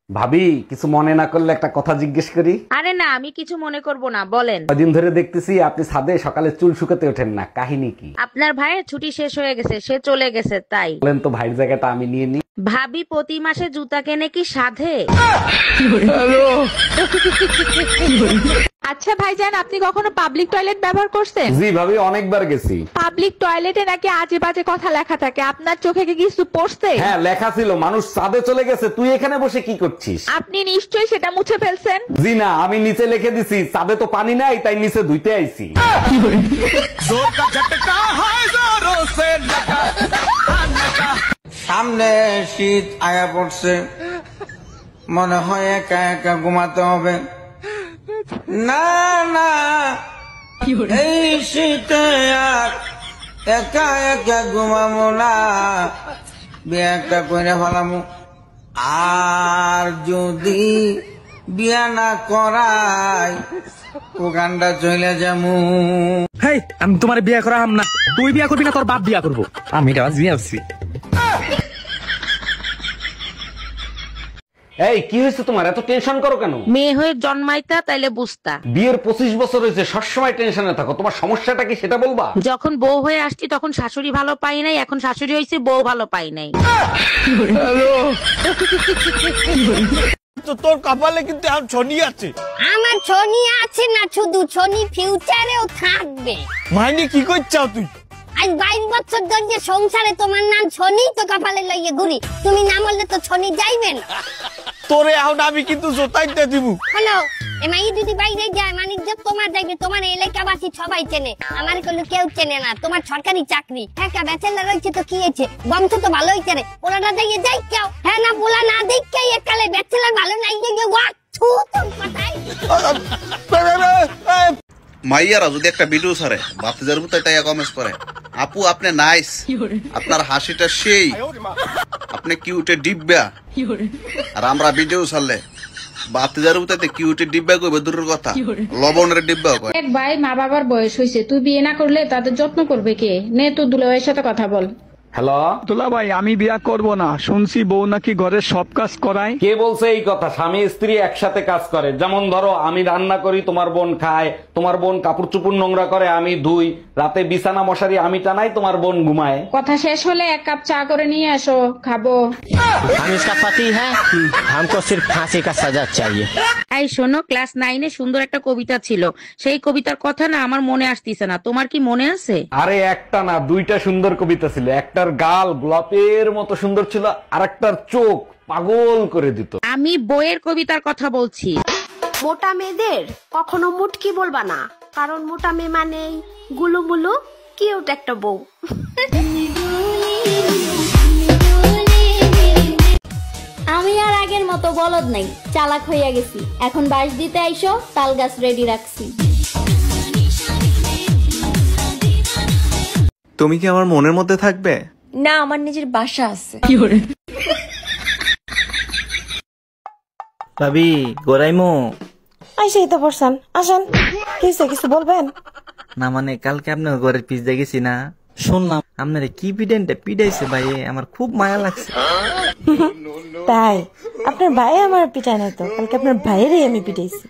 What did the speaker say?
ভাবি, কিছু মনে না করলে একটা কথা জিজ্ঞেস করি। আরে না, আমি কিছু মনে করব না, বলেন। কদিন ধরে দেখতেছি আপনি ছাদে সকালে চুল শুকাতে ওঠেন না, কাহিনী কি? আপনার ভাইয়ের ছুটি শেষ হয়ে গেছে, সে চলে গেছে তাই। বলেন তো, ভাইয়ের জায়গাটা আমি নিয়ে নিই। ভাবি প্রতি মাসে জুতা কেনে কি সাধে? আচ্ছা ভাইজান, আপনি কখনো পাবলিক টয়লেট ব্যবহার করছেন? জি ভাবি, অনেকবার গেছি। পাবলিক টয়লেটে নাকি আজে বাজে কথা লেখা থাকে, আপনার চোখে কি কিছু পড়ছে? হ্যাঁ, লেখা ছিল মানুষ ছাদে চলে গেছে, তুই এখানে বসে কি করছিস? আপনি নিশ্চয়ই সেটা মুছে ফেলছেন। জি না, আমি নিচে লিখে দিছি ছাদে তো পানি নাই, তাই নিচে ধুইতে আইছি। সামনে শীত আয়া পড়ছে, মনে হয় একা একা ঘুমাতে হবে। না না, এই শীতে আর একা একা ঘুমাবো না, বিয়ে একটা করে ফেলামু। আর যদি বিয়া না করাই ওখানটা চলে যামু। হেই, আমি তোমার বিয়ে করা হাম না, তুই বিয়ে করবি না তোর বাপ বিয়ে করবো, আমি রাজি আছি। এই কি হয়েছে তোমার, এত টেনশন করো কেন? মেয়ে হয়ে জন্মাইতা তাইলে বুঝতা। বিয়ের 25 বছর হয়েছে, সবসময় টেনশনে থাকো, তোমার সমস্যাটা কি সেটা বলবা? যখন বউ হয়ে আসছি তখন শাশুড়ি ভালো পাই নাই, এখন শাশুড়ি হয়েছে বউ ভালো পাই নাই। তো তোর কপালে কিন্তু এখন শনি আছে। আমার শনি আছে না, শুধু শনি ফিউচারেও থাকবে। মাইনে কি করছাও তুই? আজ 22 বছর ধরে সংসারে তোমার নাম শনি তো কপালে লইয়ে ঘুরি, তুমি না বললে তো শনি যাইবে না। তোরে এখন আমি কিন্তু জোতাইতে দিব। হ্যালো, এমাই যদি বাইরে যায় মানিক যে তোমার যাইবে, তোমার এলাকাবাসী সবাই চেনে, আমার কোনো কেউ চেনে না। তোমার সরকারি চাকরি, একা ব্যাচেলর রয়েছে তো কি হয়েছে, বংশ তো ভালো হয়েছে রে। ওরা দিয়ে যাই কেউ, হ্যাঁ না বলা না দেখে একালে ব্যাচেলর ভালো নাই যে ওয়া থু তোর কথাই। মাইয়ারা যদি একটা ভিডিও ছাড়ে বাতিজার মতো তাই কমেন্টস করে, আপু আপনি নাইস, আপনার হাসিটা সেই, আপনি কিউটে ডিব্বা। আর আমরা ভিডিও ছাড়লে বাতিজার মতো কিউটে ডিব্বা কইবে দূরের কথা, লবণের ডিব্বা কয়। এক ভাই মা বাবার বয়স হয়েছে, তুই বিয়ে না করলে তাদের যত্ন করবে কে? নে তোর দুলাভাইয়ের সাথে কথা বল। হ্যালো দুলা ভাই, আমি বিয়ে করব না, শুনছি বউ নাকি ঘরের সব কাজ করায়। কে বলছে এই কথা? স্বামী স্ত্রী একসাথে কাজ করে। যেমন ধরো, আমি রান্না করি, তোমার বোন খায়, তোমার বোন কাপড় চুপুর নোংরা করে, আমি ধুই, রাতে বিছানা মশারি আমি টানাই, তোমার বোন ঘুমায়। কথা শেষ হলে এক কাপ চা করে নিয়ে আসো, খাবো। हम इसका पति है, हमको सिर्फ फांसी का सजा चाहिए। এই শোনো, ক্লাস 9-এ সুন্দর একটা কবিতা ছিল, সেই কবিতার কথা না আমার মনে আসতিছে না, তোমার কি মনে আছে? আরে একটা না, দুইটা সুন্দর কবিতা ছিল। একটার গাল গোলাপের মতো সুন্দর ছিল, আর একটার চোখ পাগল করে দিত। আমি বইয়ের কবিতার কথা বলছি। মোটা মেয়েদের কখনো মুটকি বলবা না, কারণ মোটা মেয়ে মানেই গুলুমুলু কিউট একটা বউ। আমি আর আগের মতো বলদ নাই, চালাক হইয়া গেছি। এখন বাঁশ দিতে আইসো, তাল গাছ রেডি রাখছি। তুমি কি আমার মনের মধ্যে থাকবে? না, আমার নিজের বাসা আছে। ভাবি গোরাইমো আইসা তো পড়ছেন, আসেন। কিছু বলবেন না? মানে কালকে আপনার ঘরের পিস দেখেছি না, শুনলাম আপনার কি পিডাইছে ভাই, আমার খুব মায়া লাগছে। তাই আপনার ভাই আমার পিটায় নাই তো, কালকে আপনার ভাইয়েরই আমি পিটাইছি।